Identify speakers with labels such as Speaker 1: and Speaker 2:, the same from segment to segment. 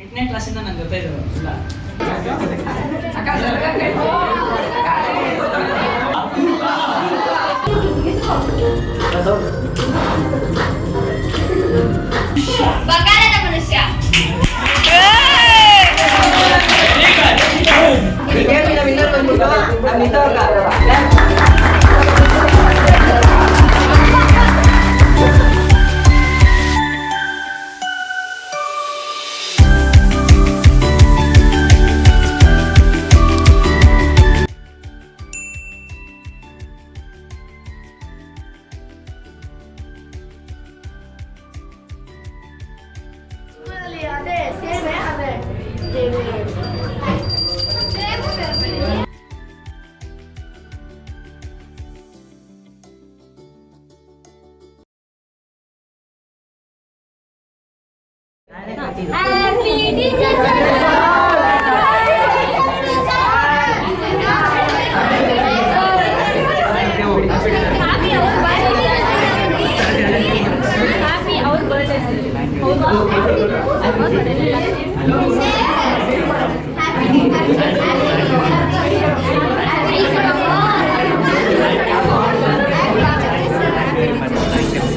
Speaker 1: 8ನೇ ಕ್ಲಾಸಿಂದ ನನ್ನ ಜೊತೆ ಇದ್ರು ಇಲ್ಲ
Speaker 2: ಬಕಾರದ ಮನುಷ್ಯ
Speaker 3: ಅದೇ ಸೇವೆ ಅದೇ ದೇವಿ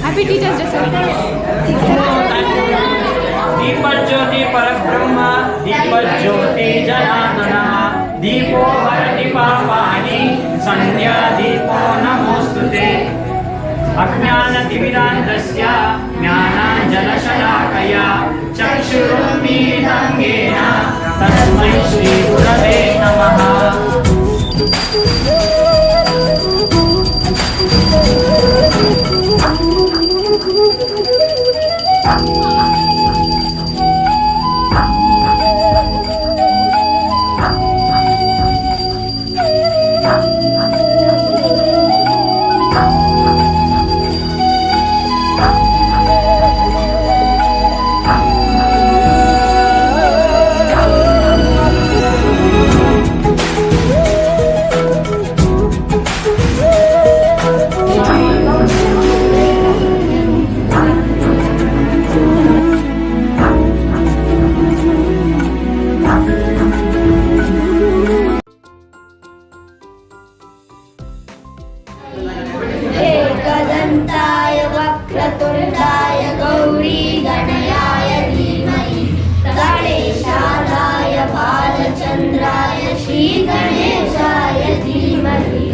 Speaker 2: Happy Teachers Day, sir.
Speaker 1: Deepjyoti परब्रह्म दीपज्योति जनार्दन दीपो हरति पापानि संध्या दीपो नमोस्तुते अज्ञानतिमिरान्धस्य ज्ञानाञ्जनशलाकया चक्षुरुन्मीलितं येन तस्मै श्रीगुरवे नमः।
Speaker 3: एकदन्ताय वक्रतुण्डाय गौरी गणयाय धीमहि गणेशाय बालचन्द्राय श्रीगणेशाय धीमहि।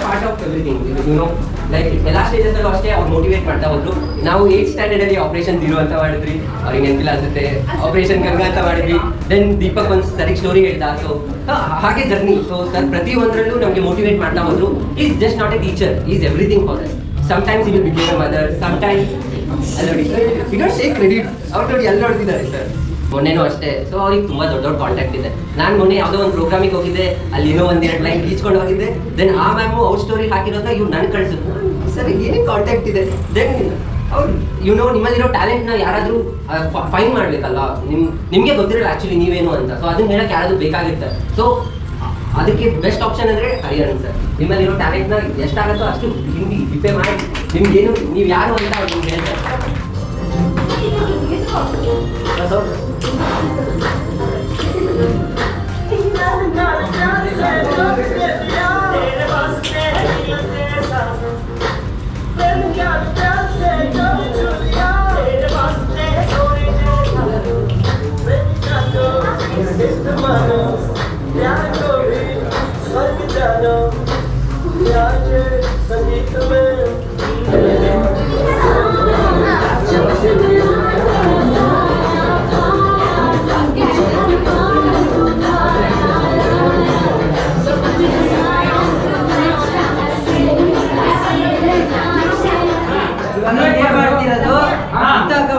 Speaker 4: ಪಾರ್ಟ್ ಆಫ್ ಎವ್ರಿಥಿಂಗ್ ಲೈಕ್ ಎಲ್ಲ ಸ್ಟೇಜಸ್ ಅಲ್ಲೂ ಅಷ್ಟೇ ಅವ್ರು ಮೋಟಿವೇಟ್ ಮಾಡ್ತಾ ಹೋದ್ರು. ನಾವು 8th ಸ್ಟ್ಯಾಂಡರ್ಡ್ ಅಲ್ಲಿ ಆಪರೇಷನ್ ಧೀರು ಅಂತ ಮಾಡಿದ್ವಿ, ಅವ್ರಿಗೆ ನೆನಪಿಲ್ಲ ಅನ್ಸುತ್ತೆ. ಆಪರೇಷನ್ ಗಂಗಾ ಅಂತ ಮಾಡಿದ್ವಿ. ದೆನ್ ದೀಪಕ್ ಒಂದು ಸರಿ ಸ್ಟೋರಿ ಹೇಳ್ತಾ. ಸೊ ಹಾಗೆ ಜರ್ನಿ. ಸೊ ಸರ್ ಪ್ರತಿ ಒಂದರಲ್ಲೂ ನಮಗೆ ಮೋಟಿವೇಟ್ ಮಾಡ್ತಾ ಹೋದ್ರು. Is just not a teacher, is everything for us. Sometimes he will become a mother, sometimes ಅಲ್ಲಿ ಯು ಡೋಂಟ್ ಟೇಕ್ ಕ್ರೆಡಿಟ್. ಅವ್ರು ನೋಡಿ ಎಲ್ಲ ನೋಡ್ತಿದ್ದಾರೆ ಸರ್. ಮೊನ್ನೆನೂ ಅಷ್ಟೇ. ಸೊ ಅವ್ರಿಗೆ ತುಂಬ ದೊಡ್ಡ ದೊಡ್ಡ ಕಾಂಟ್ಯಾಕ್ಟ್ ಇದೆ. ನಾನು ಮೊನ್ನೆ ಯಾವುದೋ ಒಂದು ಪ್ರೋಗ್ರಾಮಿಗೆ ಹೋಗಿದ್ದೆ, ಅಲ್ಲಿ ಇನ್ನೂ ಒಂದೆರಡು ಲೈನ್ ಗೀಚ್ಕೊಂಡು ಹೋಗಿದ್ದೆ. ದೆನ್ ಆ ಮ್ಯಾಮು ಔಟ್ ಸ್ಟೋರಿ ಹಾಕಿರೋದ ಇವ್ರು ನನ್ನ ಕಳಿಸಿದ್ರು. ಸರ್ ಏನೇ ಕಾಂಟ್ಯಾಕ್ಟ್ ಇದೆ. ದೆನ್ ಅವ್ರು ನಿಮ್ಮಲ್ಲಿರೋ ಟ್ಯಾಲೆಂಟ್ನ ಯಾರಾದರೂ ಫೈನ್ ಮಾಡಬೇಕಲ್ಲ. ನಿಮಗೆ ಗೊತ್ತಿರಲ್ಲ ಆ್ಯಕ್ಚುಲಿ ನೀವೇನು ಅಂತ. ಸೊ ಅದನ್ನ ಹೇಳಕ್ಕೆ ಯಾರಾದರೂ ಬೇಕಾಗಿರುತ್ತೆ. ಸೊ ಅದಕ್ಕೆ ಬೆಸ್ಟ್ ಆಪ್ಷನ್ ಅಂದರೆ ಹರಿಹರನ್ ಸರ್. ನಿಮ್ಮಲ್ಲಿರೋ ಟ್ಯಾಲೆಂಟ್ನ ಎಷ್ಟಾಗುತ್ತೋ ಅಷ್ಟು ಹಿಂದಿ ರಿಪೇ ಮಾಡಿ ನಿಮ್ಗೇನು ನೀವು ಯಾರು ಅಂತ ಅವ್ರು ನಿಮ್ಗೆ ಹೇಳ್ತಾರೆ.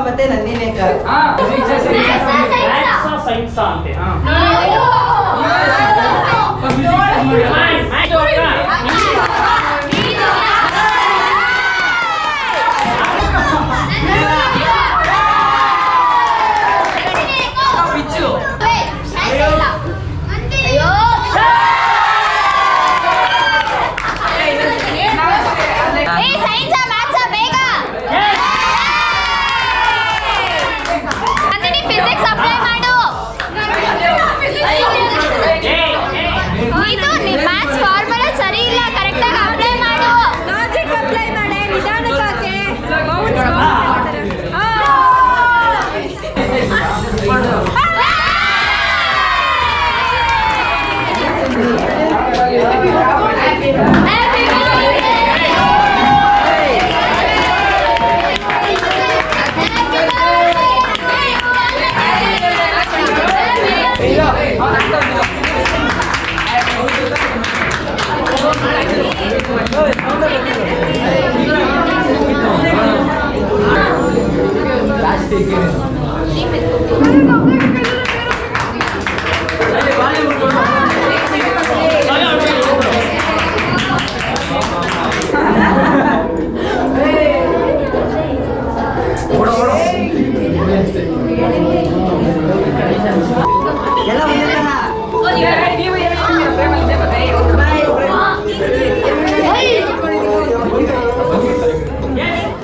Speaker 5: ಮತ್ತೆ ನಂದಿನೇಕ
Speaker 1: ಸೈನ್ಸ್ ಅಂತೆ.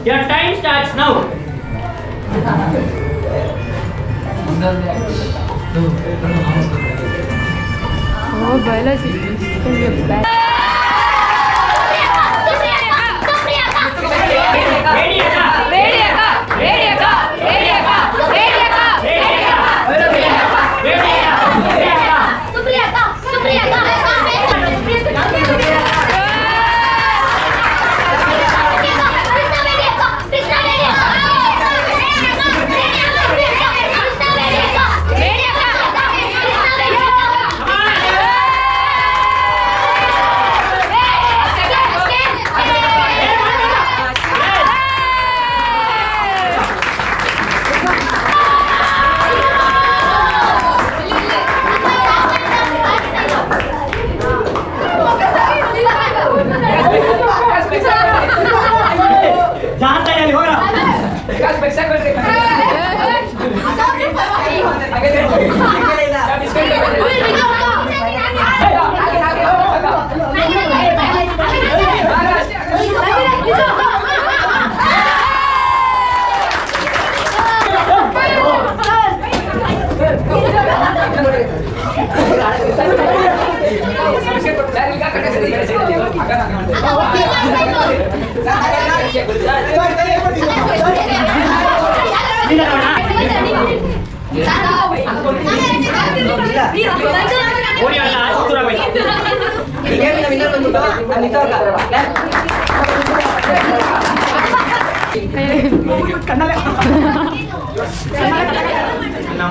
Speaker 1: Your time starts now.
Speaker 2: Oh, biology. It's gonna be a bad.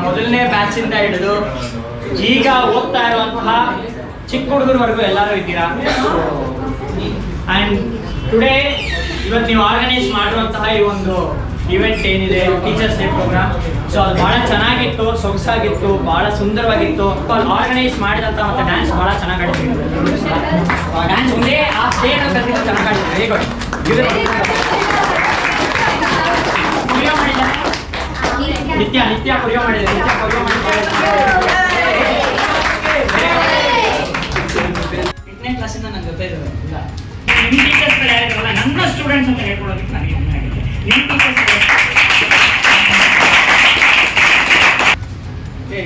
Speaker 1: ಮೊದಲನೇ ಬ್ಯಾಚ್ ಇಂದ ಹಿಡಿದು ಈಗ ಓದ್ತಾ ಇರುವಂತಹ ಚಿಕ್ಕ ಹುಡುಗರವರೆಗೂ ಎಲ್ಲರೂ ಇದ್ದೀರಾ. ಅಂಡ್ ಟುಡೇ ಇವತ್ತು ನೀವು ಆರ್ಗನೈಸ್ ಮಾಡಿರುವಂತಹ ಈ ಒಂದು ಇವೆಂಟ್ ಏನಿದೆ ಟೀಚರ್ಸ್ ಡೇ ಪ್ರೋಗ್ರಾಮ್, ಸೊ ಅದು ಬಹಳ ಚೆನ್ನಾಗಿತ್ತು, ಸೊಗಸಾಗಿತ್ತು, ಬಹಳ ಸುಂದರವಾಗಿತ್ತು. ಆರ್ಗನೈಸ್ ಮಾಡಿದಂತ ಮತ್ತೆ ಡ್ಯಾನ್ಸ್ ಬಹಳ ಚೆನ್ನಾಗಿ ಆಡಿದ್ರು. ಡ್ಯಾನ್ಸ್ ಒಂದೇ ಆ ಸ್ಟೇಜ್ ಕಲ್ತಿದ್ದು ಚೆನ್ನಾಗಿ ಆಡಿದ್ರು. ಹೇಗೆ ಕುರಿಯೋ ಮಾಡಿಲ್ಲ, ನಿತ್ಯ ಕುರಿಯೋ ಮಾಡಿದೆ, ಎಂಟನೇ ಕ್ಲಾಸಿಂದ ನನ್ನ ಜೊತೆ ಇದ್ದಾರೆ. ಇಲ್ಲ ನಿಮ್ಮ ಟೀಚರ್ಸ್ಗಳು ಯಾರಿರಲ್ಲ, ನನ್ನ ಸ್ಟೂಡೆಂಟ್ಸ್ ಅಂತ ಹೇಳ್ಕೊಳ್ಳೋದಕ್ಕೆ ನನಗೆ ಹೆಮ್ಮೆ ಆಗಿದೆ. ನಿಮ್ಮ teachers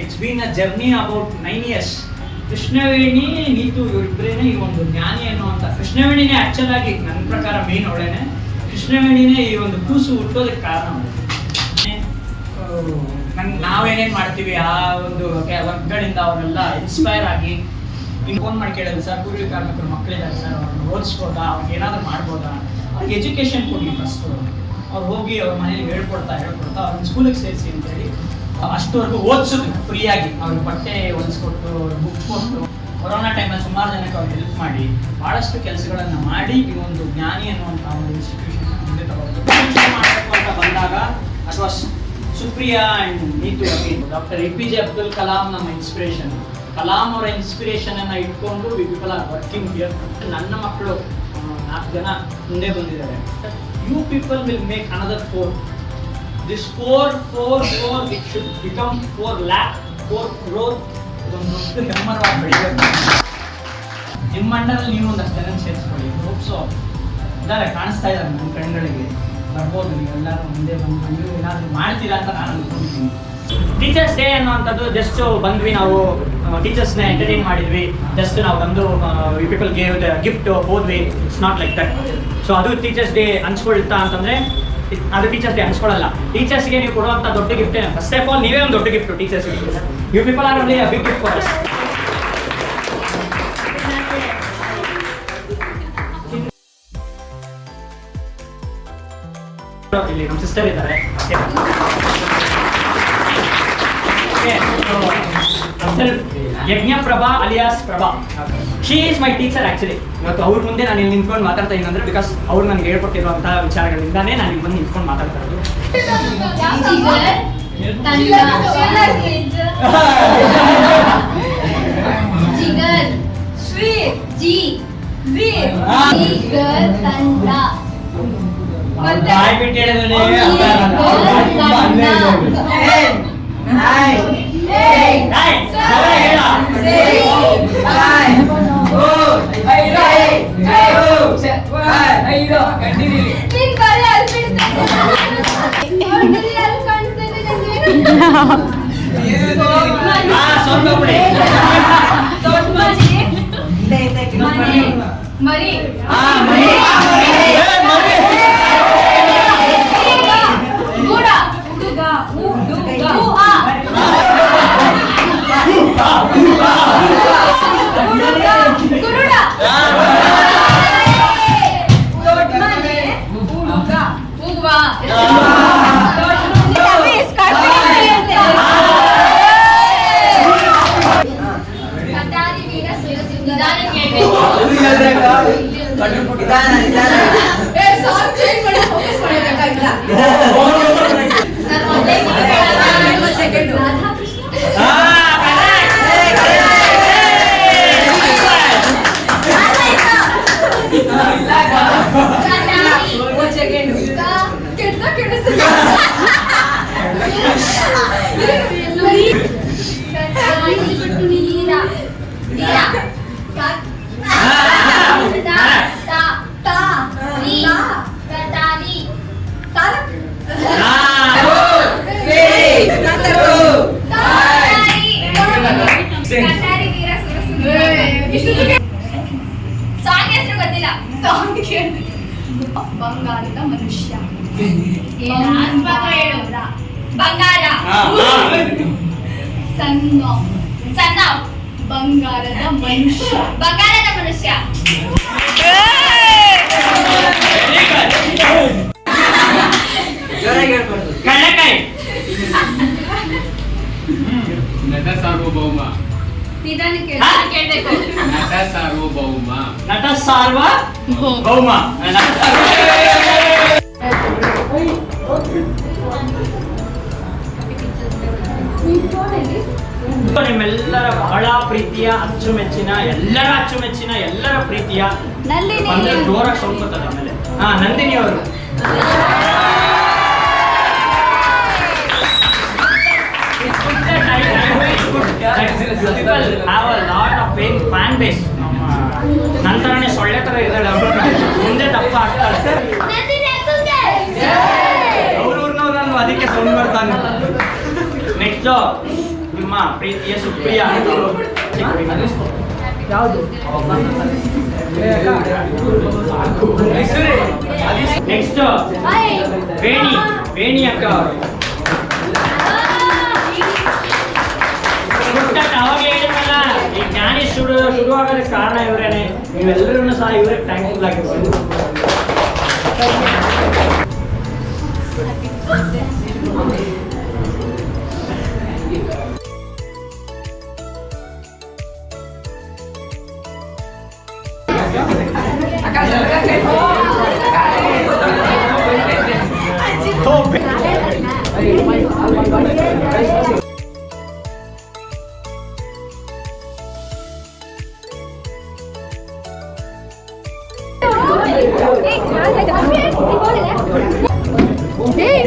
Speaker 1: it's been a journey about 9 years. Krishnaveni Neetu ಇವರಿಬ್ಬರೇನೆ ಈ ಒಂದು ಜ್ಞಾನಿ ಅನ್ನುವಂಥ ಕೃಷ್ಣವೇಣಿನೇ ಆಕ್ಚುಲ್ ಆಗಿ ನನ್ನ ಪ್ರಕಾರ ಮೇನ್ ಅವಳೇನೆ. ಕೃಷ್ಣವೇಣಿನೇ ಈ ಒಂದು ಕೂಸು ಹುಟ್ಟೋದಕ್ಕೆ ಕಾರಣ. ನಾವೇನೇನು ಮಾಡ್ತೀವಿ ಆ ಒಂದು ವರ್ಕ್ಗಳಿಂದ ಅವರೆಲ್ಲ ಇನ್ಸ್ಪೈರ್ ಆಗಿ ಫೋನ್ ಮಾಡಿ ಕೇಳೋದು, ಸರ್ ಪೂರ್ವಿ ಕಾರ್ಮಿಕರು ಮಕ್ಕಳಿದ್ದಾರೆ ಸರ್, ಅವ್ರನ್ನ ಓದಿಸ್ಬೋದಾ, ಅವ್ರಿಗೆ ಏನಾದರೂ ಮಾಡ್ಬೋದಾ, ಅವ್ರಿಗೆ ಎಜುಕೇಷನ್ ಕೊಡಿ ಫಸ್ಟು. ಅವ್ರು ಹೋಗಿ ಅವ್ರ ಮನೇಲಿ ಹೇಳ್ಕೊಡ್ತಾ ಅವ್ರನ್ನ ಸ್ಕೂಲಿಗೆ ಸೇರಿಸಿ ಅಂತೇಳಿ ಅಷ್ಟುವರೆಗೂ ಓದಿಸಿದ್ರು ಫ್ರೀಯಾಗಿ. ಅವ್ರಿಗೆ ಬಟ್ಟೆ ಹೊಲಿಸ್ಕೊಟ್ಟು, ಬುಕ್ ಕೊಟ್ಟು, ಕೊರೋನಾ ಟೈಮಲ್ಲಿ ಸುಮಾರು ಜನಕ್ಕೆ ಅವ್ರು ಹೆಲ್ಪ್ ಮಾಡಿ ಭಾಳಷ್ಟು ಕೆಲಸಗಳನ್ನು ಮಾಡಿ ಈ ಒಂದು ಜ್ಞಾನಿ ಅನ್ನುವಂಥ ಒಂದು ಇನ್ಸ್ಟಿಟ್ಯೂಷನ್ ಮುಂದೆ ತಗೊಂಡು ಮಾಡಬೇಕು ಅಂತ ಬಂದಾಗ ಅಥವಾ Supriya and Neetu doctor APJ Abdul Kalam ನಮ್ಮ ಇನ್ಸ್ಪಿರೇಷನ್. ಕಲಾಂ ಅವರ ಇನ್ಸ್ಪಿರೇಷನ್ ಅನ್ನು ಇಟ್ಕೊಂಡು we people are working here. ನನ್ನ ಮಕ್ಕಳು 4 ಜನ ಮುಂದೆ ಬಂದಿದ್ದಾರೆ. You people will make another 4. This 4 it should become 4 lakh, 4 crore. ಇದೊಂದು ದೊಡ್ಡ ಹೆಮ್ಮರವಾಗಿ ಬೆಳಿಬೇಕು. ನಿಮ್ಮ ಮಂಡಲಲ್ಲಿ ನೀವು ಒಂದಷ್ಟು ಜನ ಸೇರಿಸ್ಕೊಳ್ಳಿ. ಹೋಪ್ಸೋ ಇದ್ದಾರೆ, ಕಾಣಿಸ್ತಾ ಇದ್ದಾರೆ ನನ್ನ ಕಣ್ಗಳಿಗೆ. ಬರ್ಬೋದು, ನೀವೆಲ್ಲರೂ ಮುಂದೆ ಬಂದು ನೀವು ಏನಾದರೂ ಮಾಡ್ತೀರಾ ಅಂತ ನಾನು ಅನ್ಕೊಂಡಿದ್ದೀನಿ. ಟೀಚರ್ಸ್ ಡೇ ಅನ್ನುವಂಥದ್ದು ಜಸ್ಟ್ ಬಂದ್ವಿ, ನಾವು ಟೀಚರ್ಸ್ನ ಎಂಟರ್ಟೈನ್ ಮಾಡಿದ್ವಿ, ಜಸ್ಟ್ ನಾವು ಬಂದು ಪೀಪಲ್ ಗೇವ್ ದ ಗಿಫ್ಟ್ ಹೋದ್ವಿ. It's not like that. So ಅದು ಟೀಚರ್ಸ್ ಡೇ ಅನ್ಸ್ಕೊಳ್ತಾ ಅಂತಂದರೆ ಅದು ಟೀಚರ್ಸ್ ಡೇ ಅನ್ಸ್ಕೊಳ್ಳಲ್ಲ. ಟೀಚರ್ಸ್ಗೆ ನೀವು ಕೊಡುವಂಥ ದೊಡ್ಡ ಗಿಫ್ಟ್ ಏನು, ಫಸ್ಟ್ ಆಫ್ ಆಲ್ ನೀವೇ ಒಂದು ದೊಡ್ಡ ಗಿಫ್ಟ್ ಟೀಚರ್ಸ್ಗೆ. You people are only a big gift for us. ಇಲ್ಲಿ ನಮ್ಮ ಸಿಸ್ಟರ್ ಇದ್ದಾರೆ. Yajnaprabha alias Prabha, she is my teacher actually. ಇವತ್ತು ಅವ್ರ ಮುಂದೆ ನಾನು ಇಲ್ಲಿ ನಿಂತ್ಕೊಂಡು ಮಾತಾಡ್ತಾ ಇದ್ದೀನಿ ಅಂದರೆ ಬಿಕಾಸ್ ಅವ್ರು ನನಗೆ ಹೇಳ್ಕೊಟ್ಟಿರುವಂಥ ವಿಚಾರಗಳಿಂದಾನೇ ನಾನು ಇಲ್ಲಿ ಬಂದು ನಿಂತ್ಕೊಂಡು ಮಾತಾಡ್ತಾ ಇರೋದು.
Speaker 3: जिगर स्वीट जी वीर जिगर ತಂಡ ಮತ್ತೆ
Speaker 1: ಬಾಯ್ ಬಿಟ್ಟು ಹೇಳಿದ್ರೆ
Speaker 3: ನೀನ್ ಬರೀ ಅಲ್ಲಿ ಮರಿ ಗೂಡ ಹುಡುಗ ಕುರುಡ ಬಂಗಾರದ ಮನುಷ್ಯ ಬಂಗಾರ ಸಣ್ಣ ಬಂಗಾರದ ಮನುಷ್ಯ
Speaker 1: ಕಡಲೆಕಾಯಿ
Speaker 5: ನಟ ಸಾರ್ವಭೌಮ
Speaker 3: ಕೇಳ್ಬೇಕು
Speaker 5: ನಟ ಸಾರ್ವಭೌಮ
Speaker 1: ನಟ ಸಾರ್ವಭೌಮ ನಿಮ್ಮೆಲ್ಲರ ಬಹಳ ಪ್ರೀತಿಯ ಅಚ್ಚುಮೆಚ್ಚಿನ ಎಲ್ಲರ ಪ್ರೀತಿಯ ಬಂದ್ರೆ ಜೋರಾಗಿ ಸೌಂಡ್ಕೊತಾರೆ ಆಮೇಲೆ ನಂದಿನಿ ಅವರು ಫ್ಯಾನ್ ಬೇಸ್ ನಂತರನೇ ಸೊಳ್ಳೆ ತರ ಇದ್ದಾಳೆ ಮುಂದೆ ದಪ್ಪ ಆಗ್ತಾಳೆ ಅವ್ರವ್ರನ್ನವ್ರನ್ನು ಅದಕ್ಕೆ ಸೌಂಡ್ ಬರ್ತಾನೆ. ನೆಕ್ಸ್ಟ್ ನಿಮ್ಮ ಪ್ರೀತಿಯ ಸುಪ್ರಿಯ ಯಾವುದು ನೆಕ್ಸ್ಟ್ ವೇಣಿ ಅಕ್ಕ ಅವರು ಅವಾಗ ಹೇಳಿದ್ನಲ್ಲ ಈ ಜ್ಞಾನಿ ಶುರುವಾಗೋದಕ್ಕೆ ಕಾರಣ ಇವರೇನೆ. ನೀವೆಲ್ಲರೂ ಸಹ ಇವ್ರಿಗೆ ಥ್ಯಾಂಕ್ಫುಲ್ ಆಗಿರ್ಬೋದು.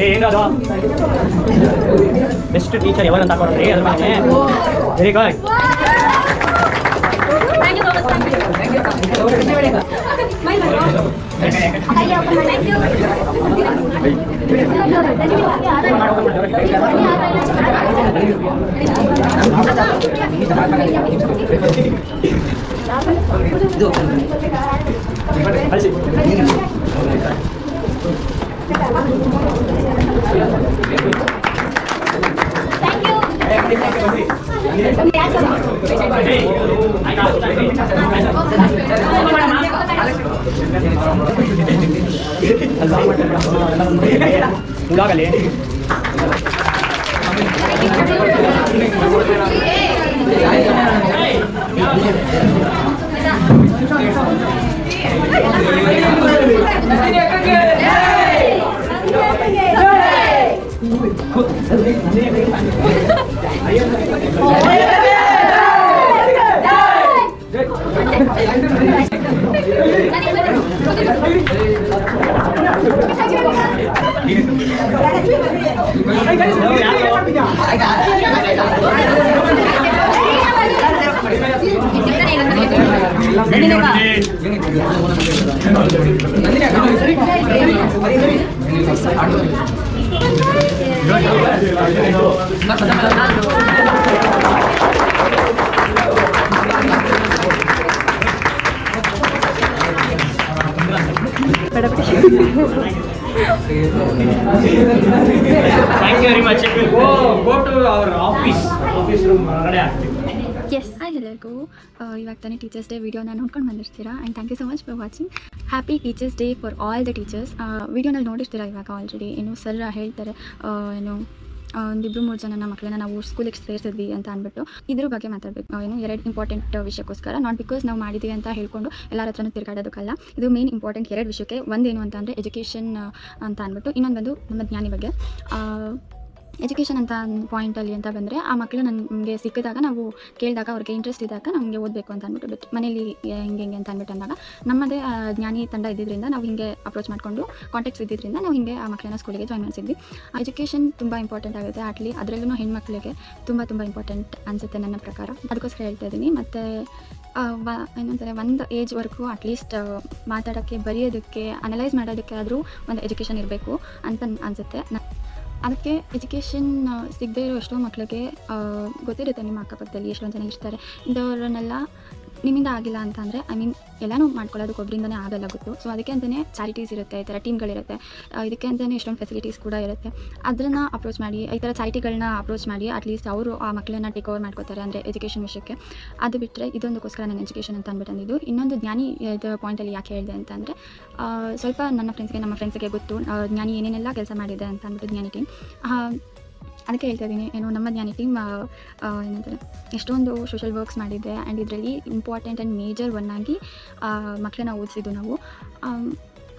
Speaker 1: ಏನದು ಬೆಸ್ಟ್ ಟೀಚರ್ ಯಾವಾಗ ಅಂತ ಹಾಕೊಂಡ್ರಿ ಅದ್ರ ಮೇಲೆ ವೆರಿ ಗುಡ್. ಉಳ್ಳಾಗಲಿ thank you very much. Go to our office room ಹೊರಗಡೆ ಆಗ್ತೀವಿ.
Speaker 2: ಎಸ್ ಹಾಯ್ ಎಲ್ಲರಿಗೂ, ಇವಾಗ ತಾನೇ ಟೀಚರ್ಸ್ ಡೇ ವಿಡಿಯೋನ ನೋಡ್ಕೊಂಡು ಬಂದಿರ್ತೀರಾ. And thank you so much for watching. Happy teachers day for all the teachers. ವಿಡಿಯೋನಲ್ಲಿ ನೋಡಿರ್ತೀರಾ ಇವಾಗ ಆಲ್ರೆಡಿ. ಏನು ಸರ್ ಹೇಳ್ತಾರೆ, ಏನು ಒಂದಿಬ್ಬರು 3 ಜನ ಮಕ್ಕಳನ್ನ ನಾವು ಸ್ಕೂಲಿಗೆ ಸೇರಿಸಿದ್ವಿ ಅಂತ ಅಂದ್ಬಿಟ್ಟು ಇದ್ರ ಬಗ್ಗೆ ಮಾತಾಡಬೇಕು. ಏನು 2 ಇಂಪಾರ್ಟೆಂಟ್ ವಿಷಯಕ್ಕೋಸ್ಕರ, ನಾಟ್ ಬಿಕಾಸ್ ನಾವು ಮಾಡಿದ್ದೀವಿ ಅಂತ ಹೇಳ್ಕೊಂಡು ಎಲ್ಲರ ಹತ್ರನೂ ತಿರುಗಾಡೋದಕ್ಕಲ್ಲ. ಇದು ಮೇನ್ ಇಂಪಾರ್ಟೆಂಟ್ 2 ವಿಷಯಕ್ಕೆ. ಒಂದೇನು ಅಂತ ಅಂದರೆ ಎಜುಕೇಷನ್ ಅಂತ ಅಂದ್ಬಿಟ್ಟು, ಇನ್ನೊಂದು ಬಂದು ನಮ್ಮ ಜ್ಞಾನಿ ಬಗ್ಗೆ. ಎಜುಕೇಷನ್ ಅಂತ ಪಾಯಿಂಟಲ್ಲಿ ಅಂತ ಬಂದರೆ, ಆ ಮಕ್ಕಳು ನಮಗೆ ಸಿಕ್ಕಿದಾಗ ನಾವು ಕೇಳಿದಾಗ ಅವ್ರಿಗೆ ಇಂಟ್ರೆಸ್ಟ್ ಇದ್ದಾಗ ನಮಗೆ ಓದಬೇಕು ಅಂತ ಅಂದ್ಬಿಟ್ಟು, ಬಟ್ ಮನೇಲಿ ಹಿಂಗೆ ಅಂತ ಅಂದ್ಬಿಟ್ಟು ಅಂದಾಗ ನಮ್ಮದೇ ಜ್ಞಾನಿ ತಂಡ ಇದ್ದಿದ್ದರಿಂದ ನಾವು ಹಿಂಗೆ ಅಪ್ರೋಚ್ ಮಾಡಿಕೊಂಡು ಕಾಂಟ್ಯಾಕ್ಟ್ಸ್ ಇದ್ದಿದ್ದರಿಂದ ನಾವು ಹಿಂಗೆ ಆ ಮಕ್ಕಳನ್ನ ಸ್ಕೂಲಿಗೆ ಜಾಯ್ನ್ ಮಾಡಿಸಿದ್ವಿ. ಎಜುಕೇಷನ್ ತುಂಬ ಇಂಪಾರ್ಟೆಂಟ್ ಆಗುತ್ತೆ. ಆಟ್ಲಿ ಅದರಲ್ಲೂ ಹೆಣ್ಮಕ್ಳಿಗೆ ತುಂಬ ಇಂಪಾರ್ಟೆಂಟ್ ಅನಿಸುತ್ತೆ ನನ್ನ ಪ್ರಕಾರ. ಅದಕ್ಕೋಸ್ಕರ ಹೇಳ್ತಾ ಇದ್ದೀನಿ. ಮತ್ತು ಏನಂತಾರೆ, ಒಂದು ಏಜ್ವರೆಗೂ ಅಟ್ಲೀಸ್ಟ್ ಮಾತಾಡೋಕ್ಕೆ, ಬರೆಯೋದಕ್ಕೆ, ಅನಲೈಸ್ ಮಾಡೋದಕ್ಕೆ ಆದರೂ ಒಂದು ಎಜುಕೇಷನ್ ಇರಬೇಕು ಅಂತ ಅನಿಸುತ್ತೆ. ಅದಕ್ಕೆ ಎಜುಕೇಷನ್ ಸಿಗದೇ ಇರೋ ಎಷ್ಟೋ ಮಕ್ಕಳಿಗೆ ಗೊತ್ತಿರುತ್ತೆ ನಿಮ್ಮ ಅಕ್ಕಪಕ್ಕದಲ್ಲಿ ಎಷ್ಟೊಂದು ಜನ ಇರ್ತಾರೆ. ಇಂಥವ್ರನ್ನೆಲ್ಲ ನಿಮ್ಮಿಂದ ಆಗಿಲ್ಲ ಅಂತ ಅಂದರೆ, ಐ ಮೀನ್ ಎಲ್ಲನೂ ಮಾಡ್ಕೊಳ್ಳೋದಕ್ಕೆ ಒಬ್ಬರಿಂದನೇ ಆಗಲ್ಲ, ಗೊತ್ತು. ಸೊ ಅದಕ್ಕೆ ಅಂತಲೇ ಚಾರಿಟೀಸ್ ಇರುತ್ತೆ, ಈ ಥರ ಟೀಮ್ಗಳಿರುತ್ತೆ. ಇದಕ್ಕೆ ಅಂತಲೇ ಎಷ್ಟೊಂದು ಫೆಸಿಲಿಟೀಸ್ ಕೂಡ ಇರುತ್ತೆ. ಅದನ್ನು ಅಪ್ರೋಚ್ ಮಾಡಿ, ಈ ಥರ ಚಾರಿಟಿಗಳನ್ನ ಅಪ್ರೋಚ್ ಮಾಡಿ ಅಟ್ಲೀಸ್ಟ್ ಅವರು ಆ ಮಕ್ಕಳನ್ನ ಟೇಕ್ ಓವರ್ ಮಾಡ್ಕೋತಾರೆ, ಅಂದರೆ ಎಜುಕೇಷನ್ ವಿಷಯಕ್ಕೆ. ಅದು ಬಿಟ್ಟರೆ ಇದೊಂದಕ್ಕೋಸ್ಕರ ನಾನು ಎಜುಕೇಷನ್ ಅಂತ ಅಂದ್ಬಿಟ್ಟು ಅಂದಿದ್ದು. ಇನ್ನೊಂದು ಜ್ಞಾನಿ ಇದು ಪಾಯಿಂಟಲ್ಲಿ ಯಾಕೆ ಹೇಳಿದೆ ಅಂತ ಅಂದರೆ, ಸ್ವಲ್ಪ ನಮ್ಮ ಫ್ರೆಂಡ್ಸ್ಗೆ ಗೊತ್ತು ಜ್ಞಾನಿ ಏನೇನೆಲ್ಲ ಕೆಲಸ ಮಾಡಿದೆ ಅಂತ ಅಂದ್ಬಿಟ್ಟು ಜ್ಞಾನಿ ಟೀಮ್. ಅದಕ್ಕೆ ಹೇಳ್ತಾ ಇದ್ದೀನಿ, ಏನು ನಮ್ಮ ಜ್ಞಾನಿ ಟೀಮ್ ಏನಂತಾರೆ ಎಷ್ಟೊಂದು ಸೋಷಲ್ ವರ್ಕ್ಸ್ ಮಾಡಿದೆ. ಆ್ಯಂಡ್ ಇದರಲ್ಲಿ ಇಂಪಾರ್ಟೆಂಟ್ ಆ್ಯಂಡ್ ಮೇಜರ್ ಆಗಿ ಮಕ್ಕಳನ್ನ ಓದಿಸಿದ್ದು ನಾವು.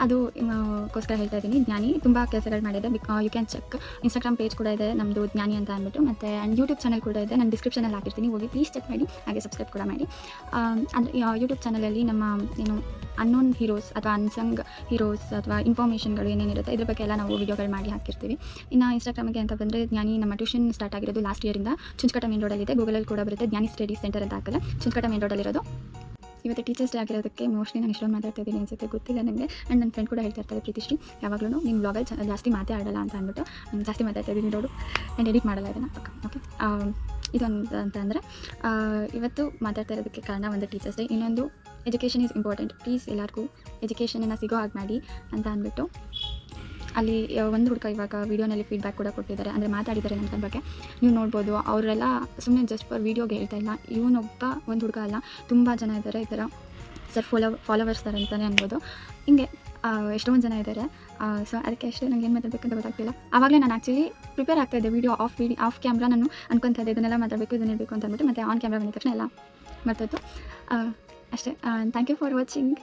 Speaker 2: ಅದಕ್ಕೋಸ್ಕರ ಹೇಳ್ತಾ ಇದ್ದೀನಿ. ಜ್ಞಾನಿ ತುಂಬ ಕೆಲಸಗಳು ಮಾಡಿದೆ. You can check. Instagram page ಕೂಡ ಇದೆ ನಮ್ಮದು ಜ್ಞಾನಿ ಅಂತ ಅಂದ್ಬಿಟ್ಟು. ಮತ್ತು ಆ್ಯಂಡ್ ಯೂಟ್ಯೂಬ್ ಚಾನಲ್ ಕೂಡ ಇದೆ, ನಾನು ಡಿಸ್ಕ್ರಿಪ್ಷನಲ್ಲಿ ಹಾಕಿರ್ತೀನಿ, ಹೋಗಿ ಪ್ಲೀಸ್ ಚೆಕ್ ಮಾಡಿ. ಹಾಗೆ ಸಬ್ಸ್ಕ್ರೈಬ್ ಕೂಡ ಮಾಡಿ. ಅಂದರೆ ಯೂಟ್ಯೂಬ್ ಚಾನಲಲ್ಲಿ ನಮ್ಮ ಏನು ಅನ್ನೋನ್ ಹೀರೋಸ್ ಅಥವಾ ಅನ್ಸಂಗ್ ಹೀರೋಸ್ ಅಥವಾ ಇನ್ಫಾರ್ಮೇಷನ್ಗಳು ಏನೇನಿರುತ್ತೆ ಇದ್ರ ಬಗ್ಗೆ ಎಲ್ಲ ನಾವು ವಿಡಿಯೋಗಳು ಮಾಡಿ ಹಾಕಿರ್ತೀವಿ. ಇನ್ನು ಇನ್ಸ್ಟಾಗ್ರಾಮಿಗೆ ಅಂತ ಬಂದರೆ, ಜ್ಞಾನಿ ನಮ್ಮ ಟ್ಯೂಷನ್ ಸ್ಟಾರ್ಟ್ ಆಗಿರೋದು ಲಾಸ್ಟ್ ಇಯರಿಂದ ಚುಂಚಕಟ್ಟ ಮೇನ್ ರೋಡಲ್ಲಿದೆ. ಗೂಗಲಲ್ಲಿ ಕೂಡ ಬರುತ್ತೆ, ಜ್ಞಾನಿ ಸ್ಟಡಿ ಸೆಂಟರ್ ಅಂತ ಹಾಕಿದ್ರೆ ಚುಂಚಕಟ್ಟ ಮೇನ್ ರೋಡಲ್ಲಿರೋದು. ಇವತ್ತು ಟೀಚರ್ಸ್ ಡೇ ಆಗಿರೋದಕ್ಕೆ ಮೋಸ್ಟ್ಲಿ ನಾನು ಇಷ್ಟೊಂದು ಮಾತಾಡ್ತಾ ಇದ್ದೀನಿ ಅನ್ಸುತ್ತೆ, ಗೊತ್ತಿಲ್ಲ ನನಗೆ. ಆ್ಯಂಡ್ ನನ್ನ ಫ್ರೆಂಡ್ ಕೂಡ ಹೇಳ್ತಾ ಇರ್ತಾರೆ, ಪ್ರೀತಿಶ್ರೀ ಯಾವಾಗಲೂ ನಿಮ್ಮ ಬ್ಲಾಗಲ್ಲಿ ಜಾಸ್ತಿ ಮಾತೇ ಆಡಲ್ಲ ಅಂತ ಅಂದ್ಬಿಟ್ಟು. ನಾನು ಜಾಸ್ತಿ ಮಾತಾಡ್ತಾ ಇದ್ದೀನಿ ನೋಡು, ಆ್ಯಂಡ್ ಎಡಿಟ್ ಮಾಡಲ್ಲ ಇದನ್ನು ಪಕ್ಕ. ಓಕೆ, ಇದೊಂದು ಅಂತಂದರೆ ಇವತ್ತು ಮಾತಾಡ್ತಾ ಇರೋದಕ್ಕೆ ಕಾರಣ ಒಂದು ಟೀಚರ್ಸ್ ಡೇ, ಇನ್ನೊಂದು ಎಜುಕೇಷನ್ ಈಸ್ ಇಂಪಾರ್ಟೆಂಟ್. ಪ್ಲೀಸ್ ಎಲ್ಲರಿಗೂ ಎಜುಕೇಷನನ್ನು ಸಿಗೋ ಹಾಗೆ ಮಾಡಿ ಅಂತ ಅಂದ್ಬಿಟ್ಟು. ಅಲ್ಲಿ ಒಂದು ಹುಡುಗ ಇವಾಗ ವೀಡಿಯೋನಲ್ಲಿ ಫೀಡ್ಬ್ಯಾಕ್ ಕೂಡ ಕೊಟ್ಟಿದ್ದಾರೆ, ಅಂದರೆ ಮಾತಾಡಿದ್ದಾರೆ ನನ್ನ ಬಗ್ಗೆ, ನೀವು ನೋಡ್ಬೋದು. ಅವರೆಲ್ಲ ಸುಮ್ಮನೆ ಜಸ್ಟ್ ಫಾರ್ ವೀಡಿಯೋಗೆ ಹೇಳ್ತಾ ಇಲ್ಲ, ಇವನೊಬ್ಬ ಒಂದು ಹುಡುಗ ಅಲ್ಲ, ತುಂಬ ಜನ ಇದ್ದಾರೆ ಈ ಥರ ಸರ್ ಫಾಲೋವರ್ಸ್ ಥರ ಅಂತಲೇ ಅನ್ಬೋದು. ಹಿಂಗೆ ಎಷ್ಟೊಂದು ಜನ ಇದ್ದಾರೆ. ಸೊ ಅದಕ್ಕೆ ಅಷ್ಟೇ ನನಗೆ ಏನು ಮಾತಾಡಬೇಕಂತ ಗೊತ್ತಾಗ್ತಿಲ್ಲ. ಆವಾಗಲೇ ನಾನು ಆ್ಯಕ್ಚುಲಿ ಪ್ರಿಪೇರ್ ಆಗ್ತಾಯಿದ್ದೆ, ವೀಡಿಯೋ ಆಫ್ ಕ್ಯಾಮ್ರಾ ನಾನು ಅನ್ಕೊತಾ ಇದ್ದೆ ಇದನ್ನೆಲ್ಲ ಮಾತಾಡಬೇಕು, ಇದನ್ನ ಇರಬೇಕು ಅಂತ ಅಂದ್ಬಿಟ್ಟು. ಮತ್ತು ಆನ್ ಕ್ಯಾಮ್ರಾ ಬಂದ ತಕ್ಷಣ ಎಲ್ಲ ಮಾಡ್ತಾಯಿತ್ತು ಅಷ್ಟೇ. Thank you for watching.